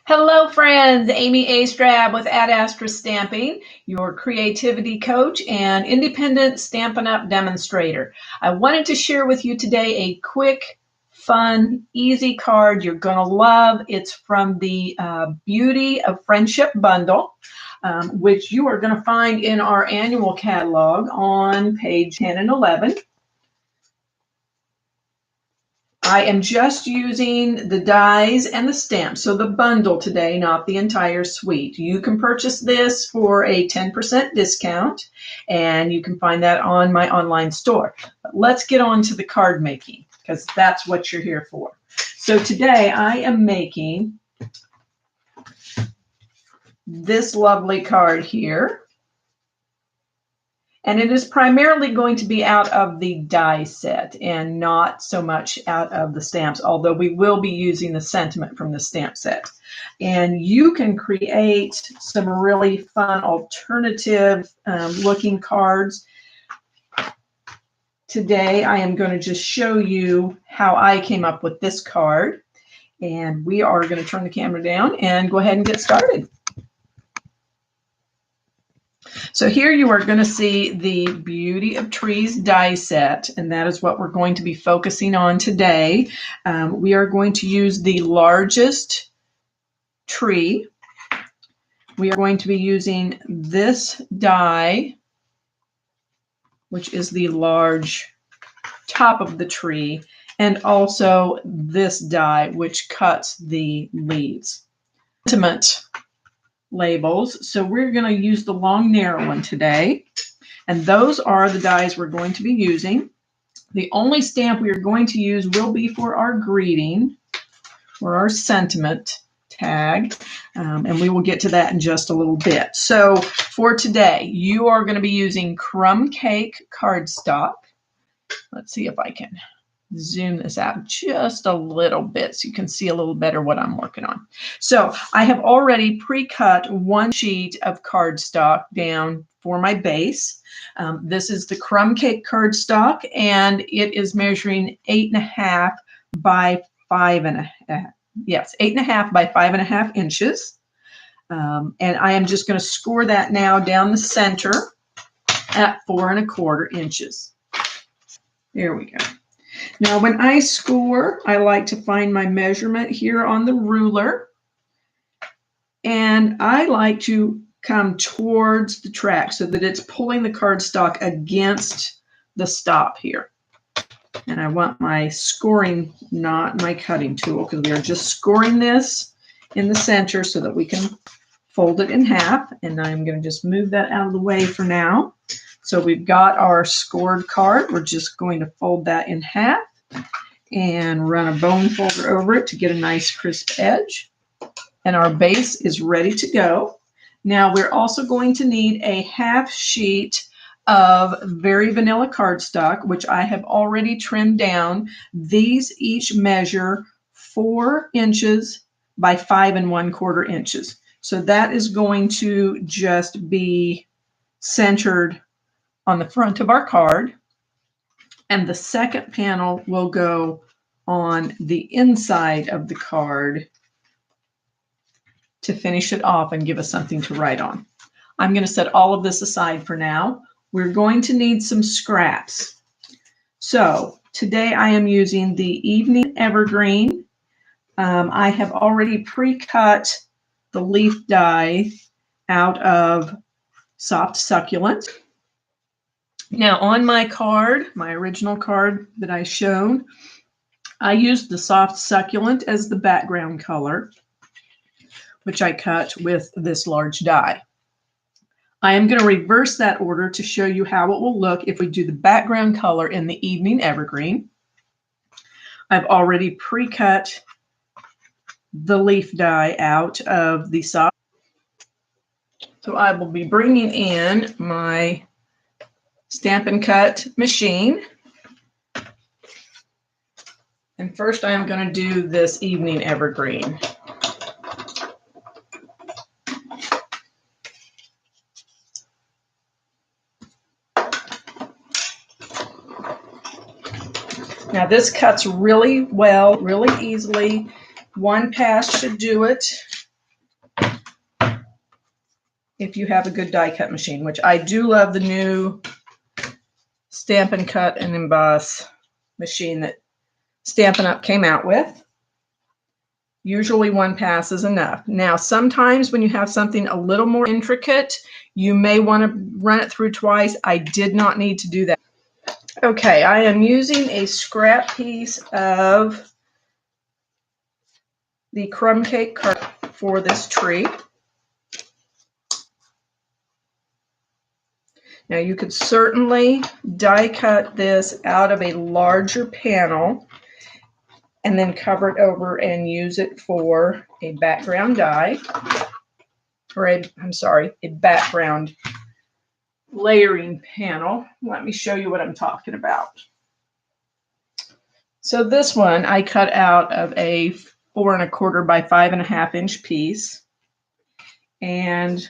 Hello, friends. Amy Astrab with Ad Astra Stamping, your creativity coach and independent Stampin' Up! Demonstrator. I wanted to share with you today a quick, fun, easy card you're going to love. It's from the Beauty of Friendship bundle, which you are going to find in our annual catalog on page 10 and 11. I am just using the dies and the stamps, so the bundle today, not the entire suite. You can purchase this for a 10% discount, and you can find that on my online store. But let's get on to the card making, because that's what you're here for. So today I am making this lovely card here. And it is primarily going to be out of the die set and not so much out of the stamps, although we will be using the sentiment from the stamp set. And you can create some really fun alternative looking cards. Today I am going to just show you how I came up with this card. And we are going to turn the camera down and go ahead and get started. So here you are going to see the Beauty of Trees die set, and that is what we're going to be focusing on today. We are going to use the largest tree. We are going to be using this die, which is the large top of the tree, and also this die, which cuts the leaves. Sentiment labels. So we're going to use the long narrow one today, and those are the dies we're going to be using. The only stamp we are going to use will be for our greeting or our sentiment tag, and we will get to that in just a little bit. So for today you are going to be using crumb cake cardstock. Let's see if I can zoom this out just a little bit so you can see a little better what I'm working on. So I have already pre-cut one sheet of cardstock down for my base. This is the crumb cake cardstock, and it is measuring 8.5 by 5.5. Yes, 8.5 by 5.5 inches. And I am just going to score that now down the center at 4.25 inches. There we go. Now, when I score, I like to find my measurement here on the ruler, and I like to come towards the track so that it's pulling the cardstock against the stop here. And I want my scoring, not my cutting tool, because we are just scoring this in the center so that we can fold it in half. And I'm going to just move that out of the way for now. So we've got our scored card. We're just going to fold that in half and run a bone folder over it to get a nice crisp edge. And our base is ready to go. Now we're also going to need a half sheet of very vanilla cardstock, which I have already trimmed down. These each measure 4 inches by 5.25 inches. So that is going to just be centered on the front of our card, and the second panel will go on the inside of the card to finish it off and give us something to write on. I'm going to set all of this aside for now. We're going to need some scraps. So today I am using the Evening Evergreen. I have already pre-cut the leaf die out of Soft Succulent. Now on my card, my original card that I showed, I used the Soft Succulent as the background color, which I cut with this large die. I am going to reverse that order to show you how it will look if we do the background color in the Evening Evergreen. I've already pre-cut the leaf die out of the soft. So I will be bringing in my Stampin' Cut machine. And first I am going to do this Evening Evergreen. Now this cuts really well, really easily. One pass should do it. if you have a good die cut machine, which I do love the new Stampin' Cut and Emboss machine that Stampin' Up! Came out with. Usually one pass is enough. Now, sometimes when you have something a little more intricate, you may want to run it through twice. I did not need to do that. Okay, I am using a scrap piece of the crumb cake card for this tree. Now you could certainly die cut this out of a larger panel and then cover it over and use it for a background die, or a background layering panel. Let me show you what I'm talking about. So this one I cut out of a 4 1/4 by 5 1/2 inch piece, and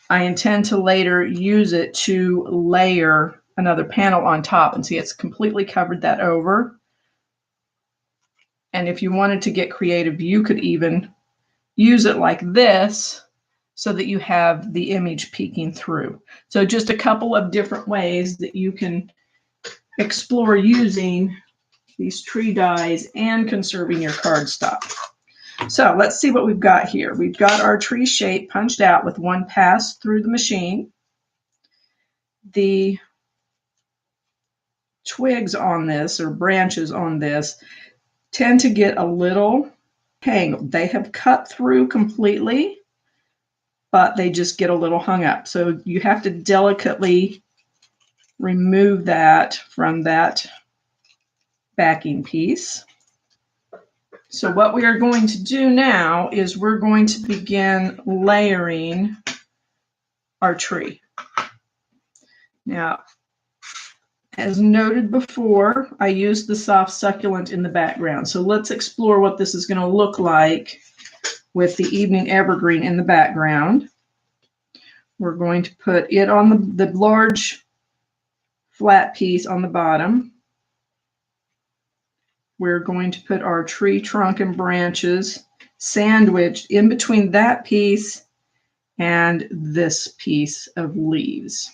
I intend to later use it to layer another panel on top, and see it's completely covered that over. And if you wanted to get creative, you could even use it like this so that you have the image peeking through. So just a couple of different ways that you can explore using these tree dies and conserving your cardstock. So let's see what we've got here. We've got our tree shape punched out with one pass through the machine. The twigs on this, or branches on this, tend to get a little tangled. They have cut through completely, but they just get a little hung up. So you have to delicately remove that from that backing piece. So what we are going to do now is we're going to begin layering our tree. Now, as noted before, I used the soft succulent in the background. So let's explore what this is going to look like with the evening evergreen in the background. We're going to put it on the large flat piece on the bottom. We're going to put our tree trunk and branches sandwiched in between that piece and this piece of leaves,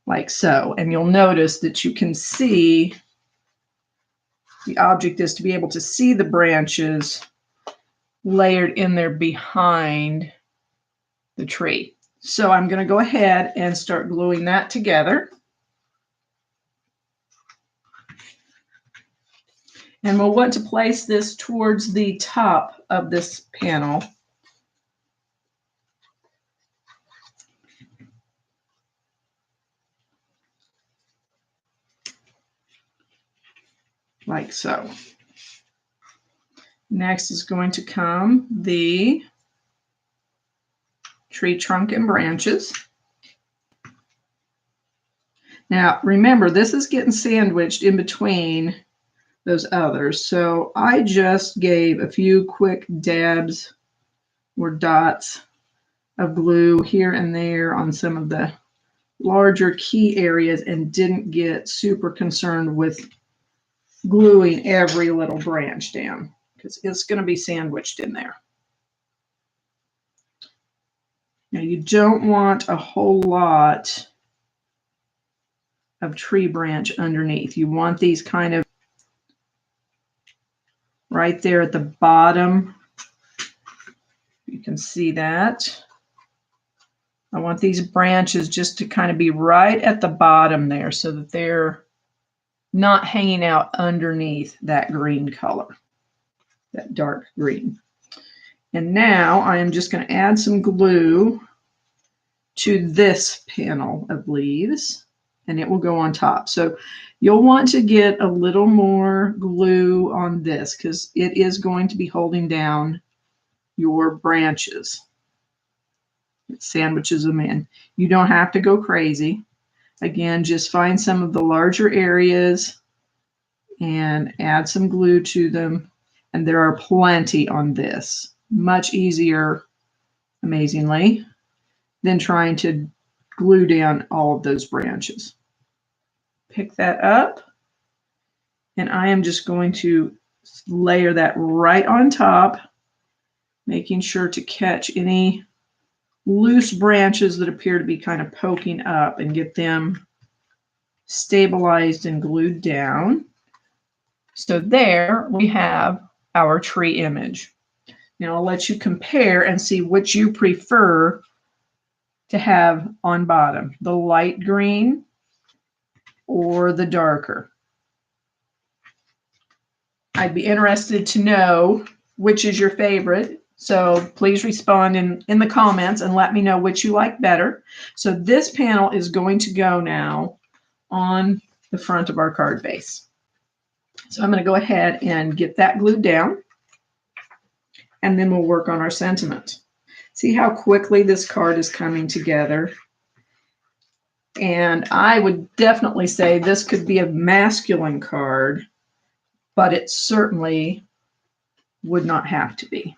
like so. And you'll notice that you can see, the object is to be able to see the branches layered in there behind the tree. So I'm going to go ahead and start gluing that together. And we'll want to place this towards the top of this panel. Like so. Next is going to come the tree trunk and branches. Now remember, this is getting sandwiched in between those others. So I just gave a few quick dabs or dots of glue here and there on some of the larger key areas and didn't get super concerned with gluing every little branch down because it's going to be sandwiched in there. Now you don't want a whole lot of tree branch underneath. You want these kind of right there at the bottom. You can see that. I want these branches just to kind of be right at the bottom there so that they're not hanging out underneath that green color, that dark green. And now I am just going to add some glue to this panel of leaves, and it will go on top. So you'll want to get a little more glue on this because it is going to be holding down your branches. It sandwiches them in. You don't have to go crazy. Again, just find some of the larger areas and add some glue to them. And there are plenty on this. Much easier, amazingly, than trying to glue down all of those branches. Pick that up, and I am just going to layer that right on top, making sure to catch any loose branches that appear to be kind of poking up and get them stabilized and glued down. So there we have our tree image. Now I'll let you compare and see which you prefer to have on bottom, the light green or the darker. I'd be interested to know which is your favorite. So please respond in the comments and let me know which you like better. So this panel is going to go now on the front of our card base. So I'm going to go ahead and get that glued down, and then we'll work on our sentiment. See how quickly this card is coming together. And I would definitely say this could be a masculine card, but it certainly would not have to be.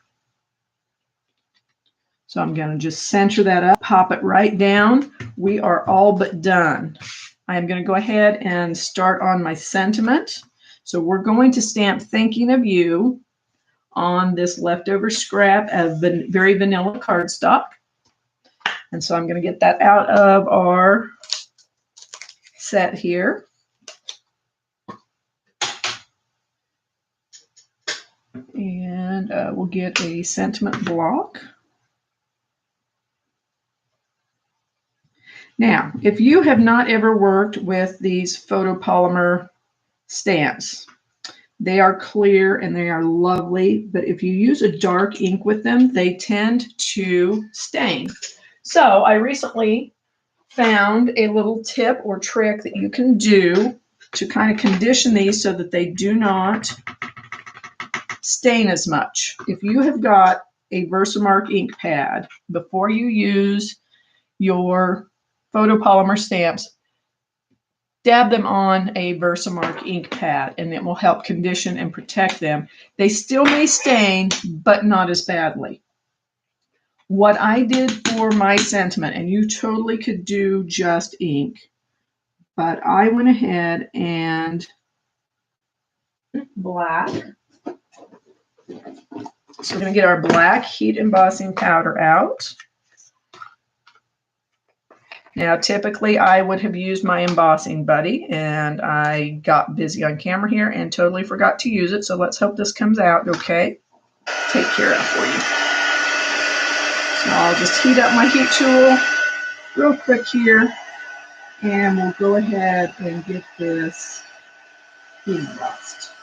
So I'm going to just center that up, pop it right down. We are all but done. I'm going to go ahead and start on my sentiment. So we're going to stamp "Thinking of You" on this leftover scrap of very vanilla cardstock. And so I'm going to get that out of our set here. And we'll get a sentiment block. Now, if you have not ever worked with these photopolymer stamps, they are clear and they are lovely, but if you use a dark ink with them, they tend to stain. So I recently found a little tip or trick that you can do to kind of condition these so that they do not stain as much. If you have got a Versamark ink pad, before you use your photopolymer stamps, dab them on a Versamark ink pad, and it will help condition and protect them. They still may stain, but not as badly. What I did for my sentiment, and you totally could do just ink, but I went ahead and black. So we're going to get our black heat embossing powder out. Now, typically I would have used my embossing buddy, and I got busy on camera here and totally forgot to use it. So let's hope this comes out okay. Take care of it for you. So I'll just heat up my heat tool real quick here, and we'll go ahead and get this embossed.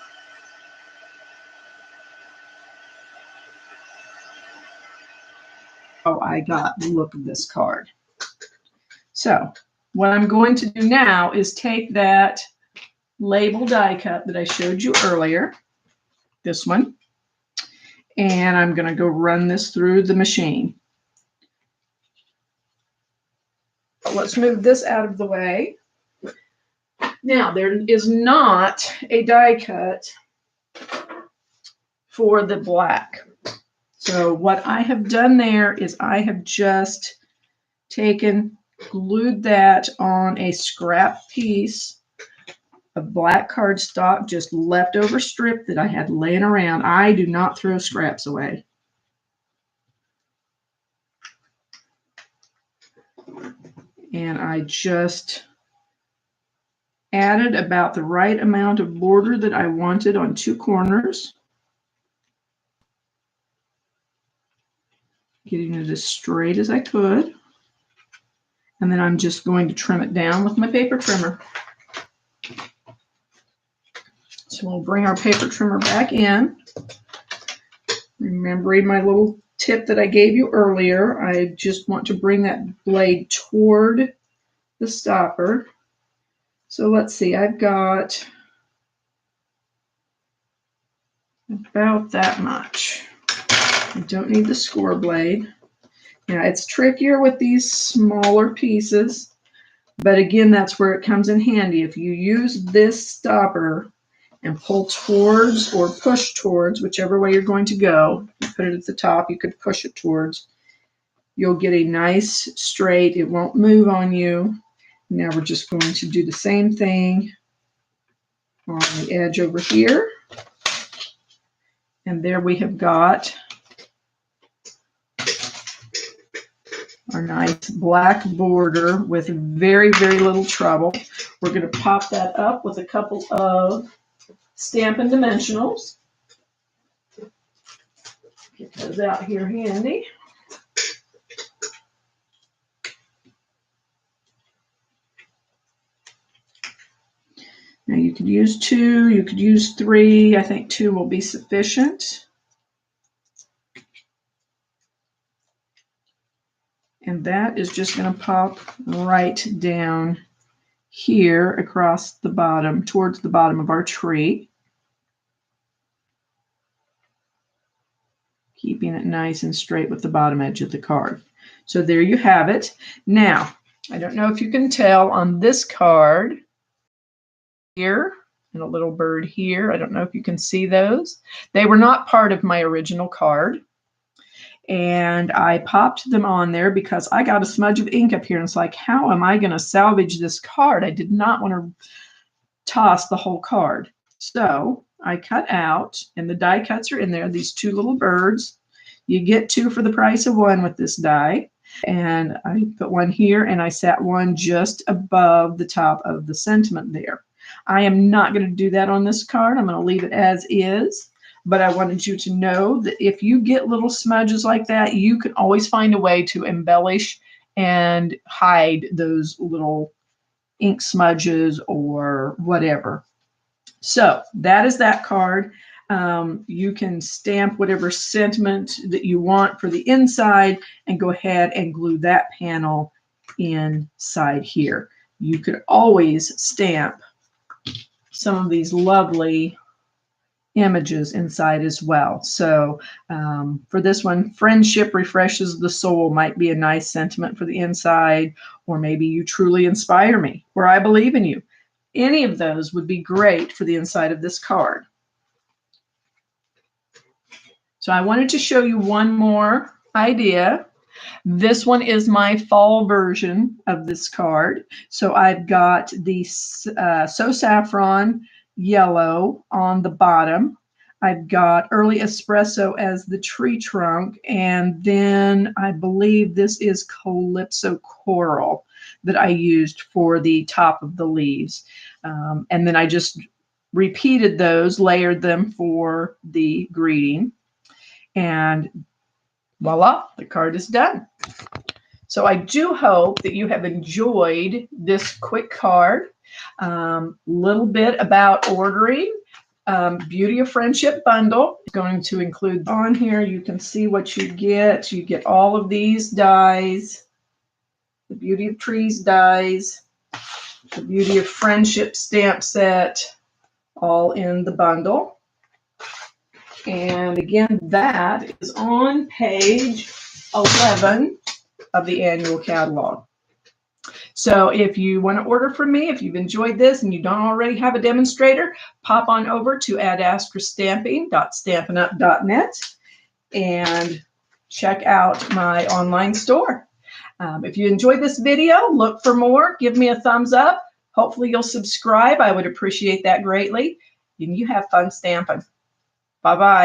Oh, I got the look of this card. So what I'm going to do now is take that label die cut that I showed you earlier, this one, and I'm going to go run this through the machine. Let's move this out of the way. Now, there is not a die cut for the black. So what I have done there is I have just glued that on a scrap piece of black cardstock, just leftover strip that I had laying around. I do not throw scraps away. And I just added about the right amount of border that I wanted on two corners, getting it as straight as I could. And then I'm just going to trim it down with my paper trimmer. So we'll bring our paper trimmer back in. Remembering my little tip that I gave you earlier, I just want to bring that blade toward the stopper. So let's see, I've got about that much. I don't need the score blade. Now, it's trickier with these smaller pieces, but again, that's where it comes in handy. If you use this stopper and pull towards or push towards, whichever way you're going to go, you put it at the top, you could push it towards, you'll get a nice straight, it won't move on you. Now we're just going to do the same thing on the edge over here. And there we have got our nice black border with very, very little trouble. We're going to pop that up with a couple of Stampin' Dimensionals. Get those out here handy. Now you could use 2, you could use 3. I think 2 will be sufficient. And that is just going to pop right down here across the bottom, towards the bottom of our tree. Keeping it nice and straight with the bottom edge of the card. So there you have it. Now, I don't know if you can tell on this card here and a little bird here. I don't know if you can see those. They were not part of my original card. And I popped them on there because I got a smudge of ink up here. And it's like, how am I going to salvage this card? I did not want to toss the whole card. So I cut out, and the die cuts are in there, these 2 little birds. You get 2 for the price of 1 with this die. And I put 1 here, and I sat 1 just above the top of the sentiment there. I am not going to do that on this card. I'm going to leave it as is. But I wanted you to know that if you get little smudges like that, you can always find a way to embellish and hide those little ink smudges or whatever. So that is that card. You can stamp whatever sentiment that you want for the inside and go ahead and glue that panel inside here. You could always stamp some of these lovely images inside as well. So for this one, friendship refreshes the soul might be a nice sentiment for the inside, or maybe you truly inspire me, or I believe in you. Any of those would be great for the inside of this card. So I wanted to show you one more idea. This one is my fall version of this card. So I've got the So Saffron yellow on the bottom. I've got Early Espresso as the tree trunk, and then I believe this is Calypso Coral that I used for the top of the leaves. And then I just repeated those, layered them for the greeting, and voila, the card is done. So I do hope that you have enjoyed this quick card. Little bit about ordering. Beauty of Friendship bundle is going to include on here. You can see what you get. You get all of these dies, the Beauty of Trees dies, the Beauty of Friendship stamp set, all in the bundle. And again, that is on page 11 of the annual catalog. So if you want to order from me, if you've enjoyed this and you don't already have a demonstrator, pop on over to adastrastamping.stampinup.net and check out my online store. If you enjoyed this video, look for more. Give me a thumbs up. Hopefully you'll subscribe. I would appreciate that greatly. And you have fun stamping. Bye-bye.